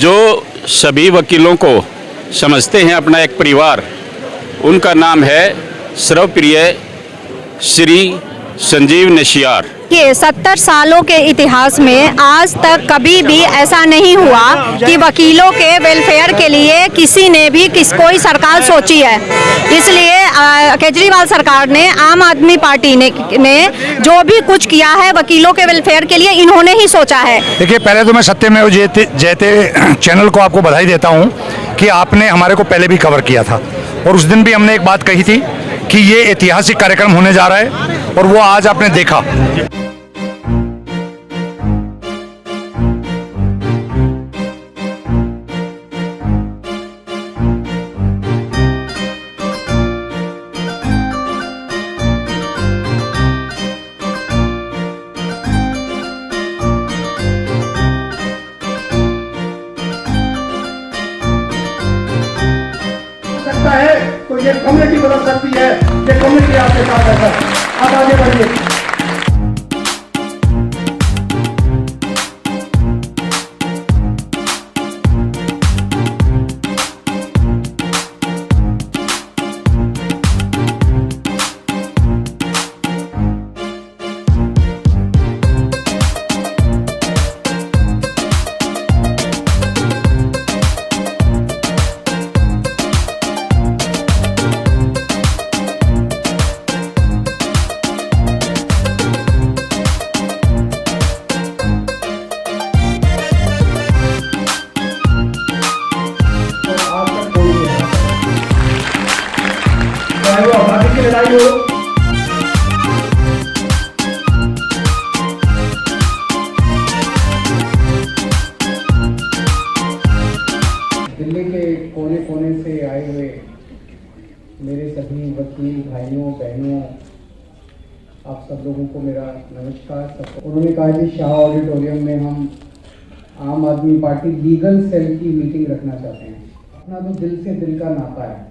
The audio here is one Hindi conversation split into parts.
जो सभी वकीलों को समझते हैं अपना एक परिवार, उनका नाम है सर्वप्रिय श्री संजीव नशियार। ये 70 सालों के इतिहास में आज तक कभी भी ऐसा नहीं हुआ कि वकीलों के वेलफेयर के लिए किसी ने भी कोई सरकार सोची है। इसलिए केजरीवाल सरकार ने, आम आदमी पार्टी ने जो भी कुछ किया है वकीलों के वेलफेयर के लिए, इन्होंने ही सोचा है। देखिए, पहले तो मैं सत्यमेव जयते चैनल को आपको बधाई देता हूं कि आपने हमारे को पहले भी कवर किया था और उस दिन भी हमने एक बात कही थी कि ये ऐतिहासिक कार्यक्रम होने जा रहा है और वो आज आपने देखा। है तो ये कम्युनिटी बदल सकती है, ये कम्युनिटी आपके साथ है सर। आप आगे बढ़िए। वो आबादी की लड़ाई हो, दिल्ली के कोने कोने से आए हुए मेरे सभी वकील भाइयों बहनों, आप सब लोगों को मेरा नमस्कार। उन्होंने कहा कि शाह ऑडिटोरियम में हम आम आदमी पार्टी लीगल सेल की मीटिंग रखना चाहते हैं। अपना तो दिल से दिल का नाता है।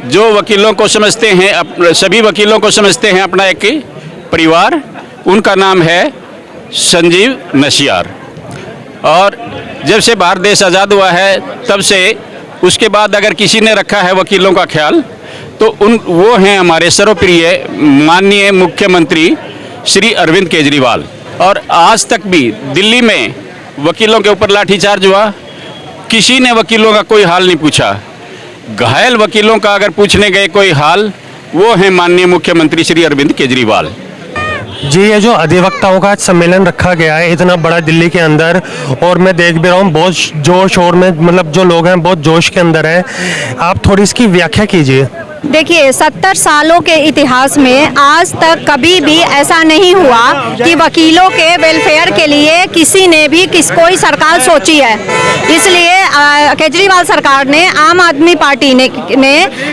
जो वकीलों को समझते हैं, सभी वकीलों को समझते हैं अपना एक परिवार, उनका नाम है संजीव नशियार। और जब से भारत देश आज़ाद हुआ है तब से उसके बाद अगर किसी ने रखा है वकीलों का ख्याल तो वो हैं हमारे सर्वप्रिय माननीय मुख्यमंत्री श्री अरविंद केजरीवाल। और आज तक भी दिल्ली में वकीलों के ऊपर लाठीचार्ज हुआ, किसी ने वकीलों का कोई हाल नहीं पूछा। घायल वकीलों का अगर पूछने गए कोई हाल, वो हैं माननीय मुख्यमंत्री श्री अरविंद केजरीवाल जी। ये जो अधिवक्ताओं का सम्मेलन रखा गया है इतना बड़ा दिल्ली के अंदर, और मैं देख भी रहा हूँ बहुत जोश शोर में, मतलब जो लोग हैं बहुत जोश के अंदर है। आप थोड़ी इसकी व्याख्या कीजिए। देखिए, 70 सालों के इतिहास में आज तक कभी भी ऐसा नहीं हुआ कि वकीलों के वेलफेयर के लिए किसी ने भी कोई सरकार सोची है। इसलिए केजरीवाल सरकार ने, आम आदमी पार्टी ने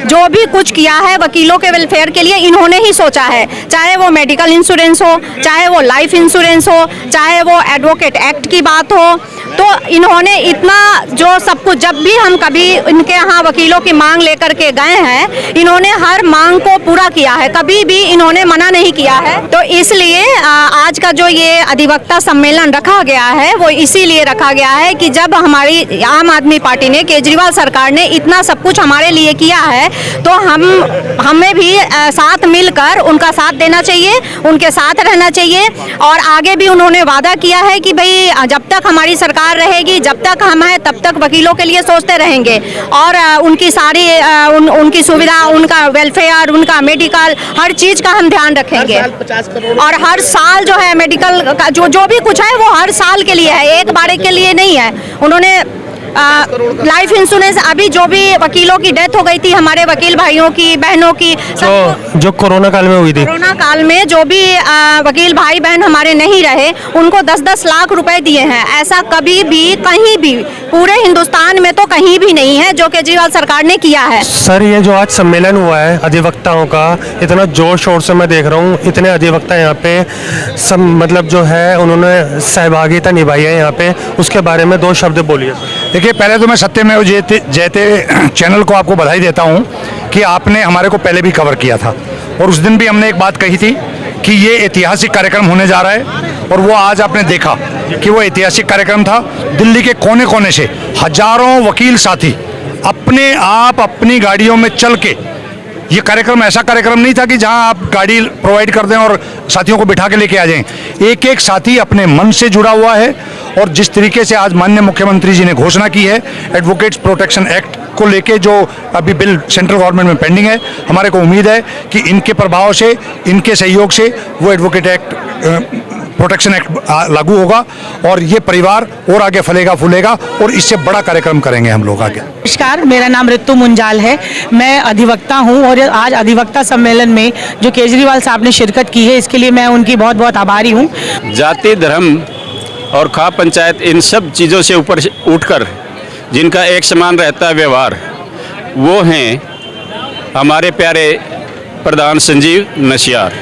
जो भी कुछ किया है वकीलों के वेलफेयर के लिए, इन्होंने ही सोचा है। चाहे वो मेडिकल इंश्योरेंस हो, चाहे वो लाइफ इंश्योरेंस हो, चाहे वो एडवोकेट एक्ट की बात हो, तो इन्होंने इतना जो सब कुछ, जब भी हम कभी इनके यहाँ वकीलों की मांग लेकर के गए हैं, इन्होंने हर मांग को पूरा किया है, कभी भी इन्होंने मना नहीं किया है। तो इसलिए आज का जो ये अधिवक्ता सम्मेलन रखा गया है वो इसीलिए रखा गया है कि जब हमारी आम आदमी पार्टी ने, केजरीवाल सरकार ने इतना सब कुछ हमारे लिए किया है, तो हमें भी साथ मिलकर उनका साथ देना चाहिए, उनके साथ रहना चाहिए। और आगे भी उन्होंने वादा किया है कि भाई जब तक हमारी सरकार रहेगी, जब तक हम हैं, तब तक वकीलों के लिए सोचते रहेंगे और उनकी सारी उनकी सुविधा, उनका वेलफेयर, उनका मेडिकल, हर चीज़ का हम ध्यान रखेंगे। और हर साल जो है मेडिकल का जो भी कुछ है वो हर साल के लिए है, एक बार के लिए नहीं है। उन्होंने लाइफ इंश्योरेंस, अभी जो भी वकीलों की डेथ हो गई थी, हमारे वकील भाइयों की, बहनों की, जो कोरोना काल में हुई थी, कोरोना काल में जो भी वकील भाई बहन हमारे नहीं रहे, उनको 10-10 लाख रुपए दिए हैं। ऐसा कभी भी कहीं भी पूरे हिंदुस्तान में तो कहीं भी नहीं है जो केजरीवाल सरकार ने किया है। सर ये जो आज सम्मेलन हुआ है अधिवक्ताओं का, इतना जोर शोर से मैं देख रहा हूँ, इतने अधिवक्ता यहाँ पे सब मतलब जो है उन्होंने सहभागिता निभाई है यहाँ पे, उसके बारे में 2 शब्द बोलिए। देखिए, पहले तो मैं सत्यमेव जयते चैनल को आपको बधाई देता हूं कि आपने हमारे को पहले भी कवर किया था और उस दिन भी हमने एक बात कही थी कि ये ऐतिहासिक कार्यक्रम होने जा रहा है और वो आज आपने देखा कि वो ऐतिहासिक कार्यक्रम था। दिल्ली के कोने कोने से हजारों वकील साथी अपने आप अपनी गाड़ियों में चल के, ये कार्यक्रम ऐसा कार्यक्रम नहीं था कि जहां आप गाड़ी प्रोवाइड कर दें और साथियों को बिठा के लेके आ जाएं। एक एक साथी अपने मन से जुड़ा हुआ है और जिस तरीके से आज माननीय मुख्यमंत्री जी ने घोषणा की है एडवोकेट्स प्रोटेक्शन एक्ट को लेके, जो अभी बिल सेंट्रल गवर्नमेंट में पेंडिंग है, हमारे को उम्मीद है कि इनके प्रभाव से, इनके सहयोग से वो एडवोकेट एक्ट प्रोटेक्शन एक्ट लागू होगा और ये परिवार और आगे फलेगा फूलेगा और इससे बड़ा कार्यक्रम करेंगे हम लोग आगे। नमस्कार, मेरा नाम ऋतु मुंजाल है, मैं अधिवक्ता हूं और आज अधिवक्ता सम्मेलन में जो केजरीवाल साहब ने शिरकत की है, इसके लिए मैं उनकी बहुत बहुत आभारी हूं। जाति, धर्म और खाप पंचायत, इन सब चीज़ों से ऊपर उठकर जिनका एक समान रहता है व्यवहार, वो हैं हमारे प्यारे प्रधान संजीव नशियार।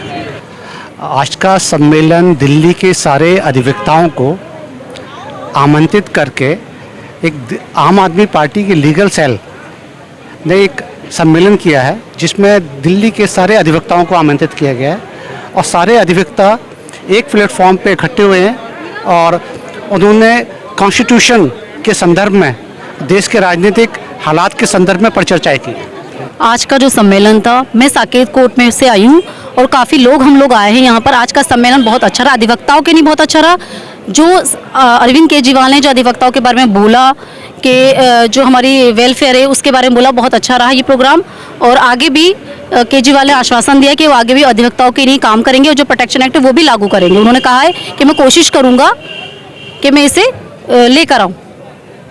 आज का सम्मेलन दिल्ली के सारे अधिवक्ताओं को आमंत्रित करके एक आम आदमी पार्टी की लीगल सेल ने एक सम्मेलन किया है जिसमें दिल्ली के सारे अधिवक्ताओं को आमंत्रित किया गया है और सारे अधिवक्ता एक प्लेटफॉर्म पे इकट्ठे हुए हैं और उन्होंने कॉन्स्टिट्यूशन के संदर्भ में, देश के राजनीतिक हालात के संदर्भ में परिचर्चाएं की। आज का जो सम्मेलन था, मैं साकेत कोर्ट में से आई हूँ और काफ़ी हम लोग आए हैं यहाँ पर। आज का सम्मेलन बहुत अच्छा रहा, अधिवक्ताओं के लिए बहुत अच्छा रहा। जो अरविंद केजरीवाल ने जो अधिवक्ताओं के बारे में बोला कि जो हमारी वेलफेयर है उसके बारे में बोला, बहुत अच्छा रहा ये प्रोग्राम। और आगे भी केजरीवाल ने आश्वासन दिया कि वो आगे भी अधिवक्ताओं के लिए काम करेंगे और जो प्रोटेक्शन एक्ट है वो भी लागू करेंगे। उन्होंने कहा है कि मैं कोशिश करूँगा कि मैं इसे लेकर आऊँ।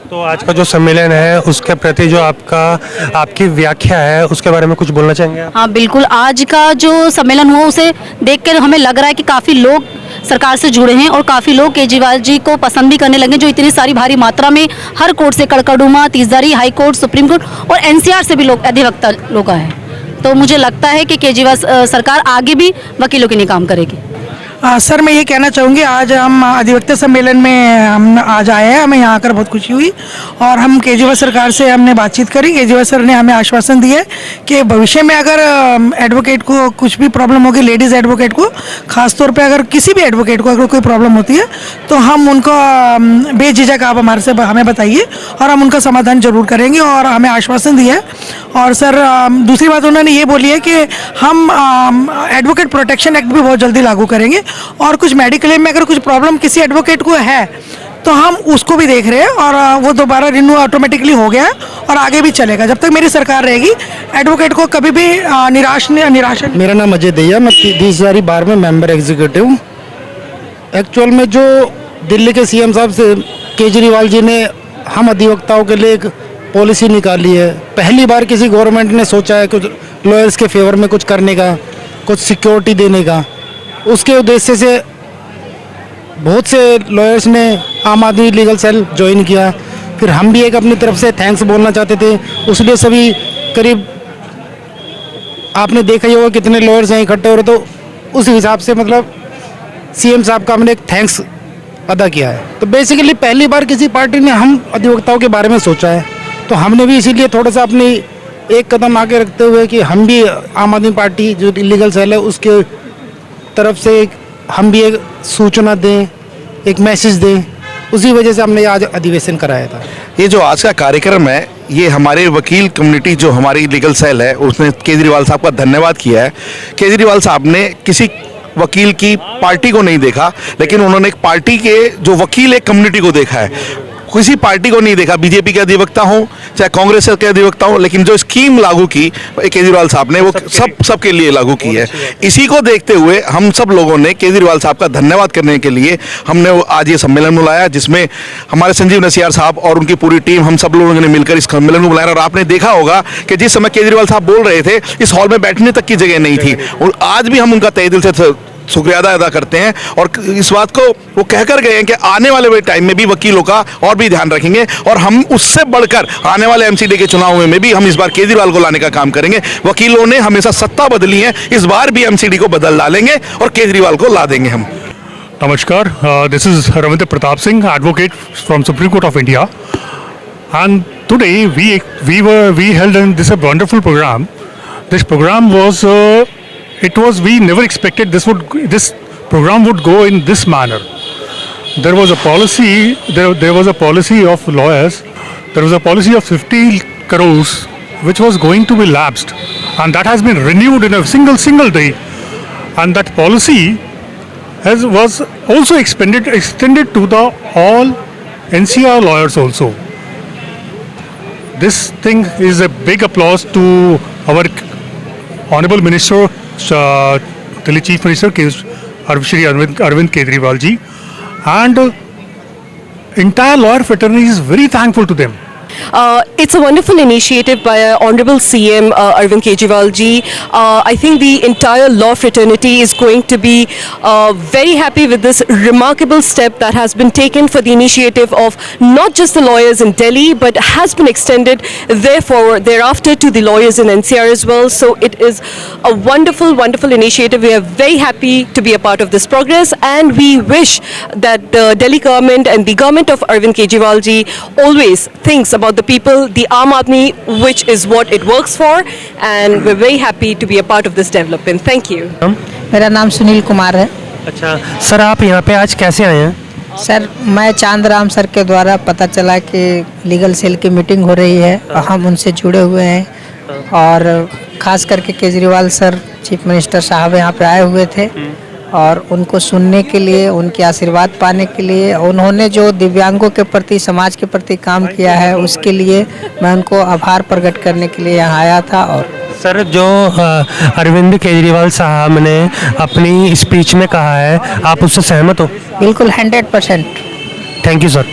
तो आज का जो सम्मेलन है उसके प्रति जो आपकी व्याख्या है उसके बारे में कुछ बोलना चाहेंगे आप? हाँ बिल्कुल, आज का जो सम्मेलन हुआ उसे देखकर हमें लग रहा है कि काफ़ी लोग सरकार से जुड़े हैं और काफ़ी लोग केजरीवाल जी को पसंद भी करने लगे, जो इतनी सारी भारी मात्रा में हर कोर्ट से, कड़कड़ुमा, तीसदारी, हाई कोर्ट, सुप्रीम कोर्ट और एनसीआर से भी लोग अधिवक्ता लोग आए हैं। तो मुझे लगता है कि केजरीवाल सरकार आगे भी वकीलों के लिए काम करेगी। सर मैं ये कहना चाहूँगी, आज हम अधिवक्ता सम्मेलन में हम आज आए हैं, हमें यहाँ आकर बहुत खुशी हुई और हम केजरीवाल सरकार से हमने बातचीत करी। केजरीवाल सर ने हमें आश्वासन दिया कि भविष्य में अगर एडवोकेट को कुछ भी प्रॉब्लम होगी, लेडीज़ एडवोकेट को खासतौर पे अगर किसी भी एडवोकेट को अगर कोई प्रॉब्लम होती है तो हम उनको बेझिझक आप हमें बताइए और हम उनका समाधान जरूर करेंगे और हमें आश्वासन दिया है। और सर दूसरी बात उन्होंने ये बोली है कि हम एडवोकेट प्रोटेक्शन एक्ट भी बहुत जल्दी लागू करेंगे और कुछ मेडिकल में अगर कुछ प्रॉब्लम किसी एडवोकेट को है तो हम उसको भी देख रहे हैं और वो दोबारा रिन्यू ऑटोमेटिकली हो गया है और आगे भी चलेगा। जब तक मेरी सरकार रहेगी एडवोकेट को कभी भी निराश। मेरा नाम अजय दैया, मैं 30,000 बार में मेंबर एग्जीक्यूटिव हूँ। एक्चुअल में जो दिल्ली के सीएम साहब से केजरीवाल जी ने हम अधिवक्ताओं के लिए एक पॉलिसी निकाली है, पहली बार किसी गवर्नमेंट ने सोचा है कुछ लॉयर्स के फेवर में कुछ करने का, कुछ सिक्योरिटी देने का। उसके उद्देश्य से बहुत से लॉयर्स ने आम आदमी लीगल सेल ज्वाइन किया, फिर हम भी एक अपनी तरफ से थैंक्स बोलना चाहते थे। उसलिए सभी करीब आपने देखा ही होगा कितने लॉयर्स हैं इकट्ठे हो रहे, तो उस हिसाब से मतलब सीएम साहब का हमने एक थैंक्स अदा किया है। तो बेसिकली पहली बार किसी पार्टी ने हम अधिवक्ताओं के बारे में सोचा है, तो हमने भी इसीलिए थोड़ा सा अपनी एक कदम आगे रखते हुए कि हम भी आम आदमी पार्टी जो इलीगल सेल है उसके तरफ से हम भी एक सूचना दें, एक मैसेज दें, उसी वजह से हमने आज अधिवेशन कराया था। ये जो आज का कार्यक्रम है, ये हमारे वकील कम्युनिटी जो हमारी लीगल सेल है उसने केजरीवाल साहब का धन्यवाद किया है। केजरीवाल साहब ने किसी वकील की पार्टी को नहीं देखा, लेकिन उन्होंने एक पार्टी के जो वकील है कम्युनिटी को देखा है। किसी पार्टी को नहीं देखा, बीजेपी के अधिवक्ता हो चाहे कांग्रेस के अधिवक्ता हो, लेकिन जो स्कीम लागू की केजरीवाल साहब ने वो सबके लिए लागू की है। इसी को देखते हुए हम सब लोगों ने केजरीवाल साहब का धन्यवाद करने के लिए हमने आज ये सम्मेलन बुलाया, जिसमें हमारे संजीव नसियार साहब और उनकी पूरी टीम, हम सब लोगों ने मिलकर इस सम्मेलन को बुलाया। और आपने देखा होगा कि जिस समय केजरीवाल साहब बोल रहे थे, इस हॉल में बैठने तक की जगह नहीं थी, और आज भी हम उनका तहे दिल से शुक्रिया अदा करते हैं। और इस बात को वो कहकर गए हैं कि आने वाले टाइम में भी वकीलों का और भी ध्यान रखेंगे, और हम उससे बढ़कर आने वाले एमसीडी के चुनाव में भी हम इस बार केजरीवाल को लाने का काम करेंगे। वकीलों ने हमेशा सत्ता बदली है, इस बार भी एमसीडी को बदल डालेंगे और केजरीवाल को ला देंगे हम। नमस्कार, this is Ravindra Pratap Singh, advocate from supreme court of India, and today we held this a wonderful program. This program was we never expected this program would go in this manner. There was a policy, there was a policy of lawyers, there was a policy of 50 crores which was going to be lapsed, and that has been renewed in a single day, and that policy was also extended to the all NCR lawyers also. This thing is a big applause to our Honorable Minister, Delhi Chief Minister Shri Arvind Kejriwal ji, and entire lawyer fraternity is very thankful to them. It's a wonderful initiative by Honorable CM Arvind Kejriwal ji. I think the entire law fraternity is going to be very happy with this remarkable step that has been taken for the initiative of not just the lawyers in Delhi, but has been extended thereafter to the lawyers in NCR as well. So it is a wonderful initiative. We are very happy to be a part of this progress, and we wish that the Delhi government and the government of Arvind Kejriwal ji always thinks about the people, the Aam Aadmi, which is what it works for, and we're very happy to be a part of this development. Thank you. मेरा नाम सुनील कुमार है। अच्छा सर, आप यहाँ पे आज कैसे आए हैं? सर, मैं चांदराम सर के द्वारा पता चला कि लीगल सेल की मीटिंग हो रही है और हम उनसे जुड़े हुए हैं, और ख़ास करके केजरीवाल सर चीफ मिनिस्टर साहब यहाँ पे आए हुए थे, और उनको सुनने के लिए, उनके आशीर्वाद पाने के लिए, उन्होंने जो दिव्यांगों के प्रति, समाज के प्रति काम किया है, उसके लिए मैं उनको आभार प्रकट करने के लिए यहाँ आया था। और सर, जो अरविंद केजरीवाल साहब ने अपनी स्पीच में कहा है, आप उससे सहमत हो? बिल्कुल 100%। Thank you sir.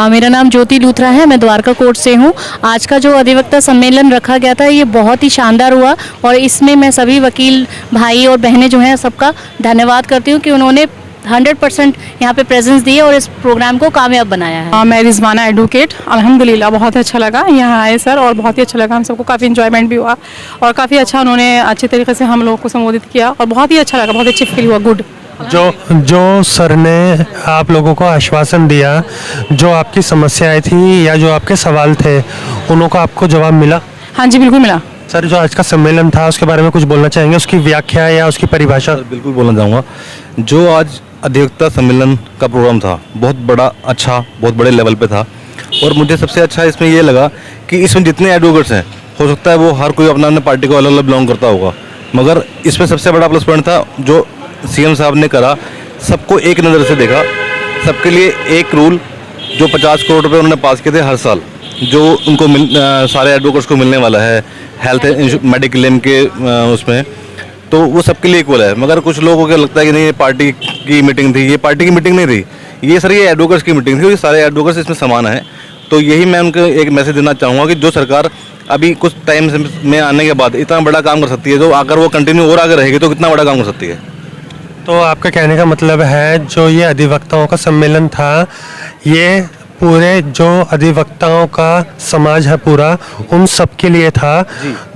मेरा नाम ज्योति लूथरा है, मैं द्वारका कोर्ट से हूँ। आज का जो अधिवक्ता सम्मेलन रखा गया था, ये बहुत ही शानदार हुआ, और इसमें मैं सभी वकील भाई और बहनें जो हैं सबका धन्यवाद करती हूँ कि उन्होंने 100% यहाँ पे प्रेजेंस दी और इस प्रोग्राम को कामयाब बनाया है। मैं रिजवाना एडवोकेट, अल्हम्दुलिल्लाह बहुत अच्छा लगा यहाँ आए सर, और बहुत ही अच्छा लगा, हम सबको काफ़ी इन्जॉयमेंट भी हुआ, और काफ़ी अच्छा उन्होंने अच्छे तरीके से हम लोगों को संबोधित किया, और बहुत ही अच्छा लगा, बहुत अच्छी फील हुआ, गुड। जो सर ने आप लोगों को आश्वासन दिया, जो आपकी समस्याएं थी या जो आपके सवाल थे, उनको आपको जवाब मिला? हाँ जी, बिल्कुल मिला। सर, जो आज का सम्मेलन था उसके बारे में कुछ बोलना चाहेंगे, उसकी व्याख्या या उसकी परिभाषा? बिल्कुल बोलना चाहूँगा। जो आज अधिवक्ता सम्मेलन का प्रोग्राम था, बहुत बड़ा, अच्छा, बहुत बड़े लेवल पे था, और मुझे सबसे अच्छा इसमें ये लगा कि इसमें जितने एडवोकेट्स हैं, हो सकता है वो हर कोई अपना अपने पार्टी को अलग अलग बिलोंग करता होगा, मगर इसमें सबसे बड़ा प्लस पॉइंट था जो सीएम साहब ने करा, सबको एक नज़र से देखा, सबके लिए एक रूल जो 50 करोड़ रुपए उन्होंने पास किए थे हर साल, जो उनको सारे एडवोकेट्स को मिलने वाला है हेल्थ मेडिकल क्लेम के उसमें, तो वो सबके लिए इक्वल है। मगर कुछ लोगों को लगता है कि नहीं, ये पार्टी की मीटिंग थी। ये पार्टी की मीटिंग नहीं थी, ये सर, ये एडवोकेट्स की मीटिंग थी, ये सारे एडवोकेट्स इसमें समान हैं। तो यही मैं उनको एक मैसेज देना चाहूँगा कि जो सरकार अभी कुछ टाइम में आने के बाद इतना बड़ा काम कर सकती है, तो अगर वो कंटिन्यू और आगे रहेगी तो कितना बड़ा काम कर सकती है। तो आपका कहने का मतलब है, जो ये अधिवक्ताओं का सम्मेलन था, ये पूरे जो अधिवक्ताओं का समाज है पूरा उन सब के लिए था।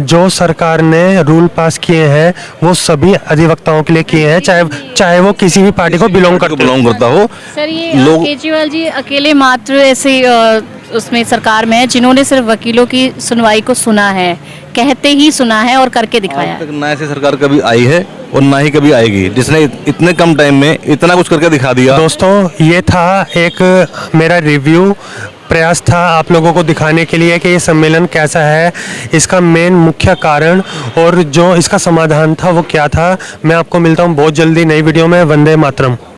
जो सरकार ने रूल पास किए हैं वो सभी अधिवक्ताओं के लिए किए हैं, चाहे वो किसी भी पार्टी को बिलोंग करता हो। सर ये केजरीवाल जी अकेले मात्र ऐसे उसमें सरकार में है जिन्होंने सिर्फ वकीलों की सुनवाई को सुना है, कहते ही सुना है और करके दिखाया। आज तक ना ऐसी सरकार कभी आई है और ना ही कभी आएगी जिसने इतने कम टाइम में इतना कुछ करके दिखा दिया। दोस्तों ये था एक मेरा रिव्यू, प्रयास था आप लोगों को दिखाने के लिए कि ये सम्मेलन कैसा है, इसका मेन मुख्य कारण और जो इसका समाधान था वो क्या था। मैं आपको मिलता हूँ बहुत जल्दी नई वीडियो में। वंदे मातरम।